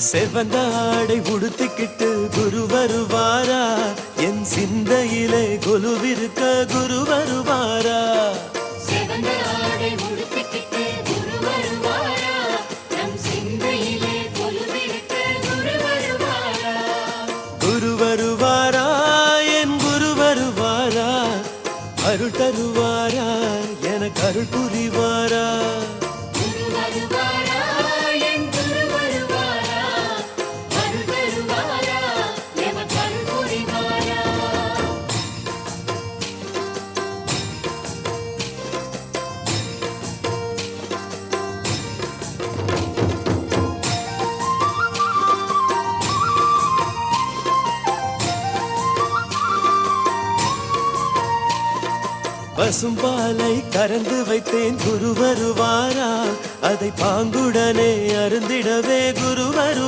செவந்த ஆடை உடுத்திக்கிட்டு குரு வருவாரா? என் சிந்தையிலே கொலுவிருக்க குரு வருவாரா? செவந்த ஆடை உடுத்திக்கிட்டு குரு வருவாரா? நம் சிந்தையிலே கொலுவிருக்க குரு வருவாரா? குரு வருவாரா? என் குரு வருவாரா? அருள் தருவாரா? எனக்கு அருள் புரிவாரா? குரு வருவாரா? என் குரு வருவாரா? அருள் தருவாரா? எமக்கு அருள் புரிவாரா? பசும்பாலை கறந்து வைத்தேன் குரு வருவாரா? அதை பாங்குடனே அருந்திடவே குரு வரு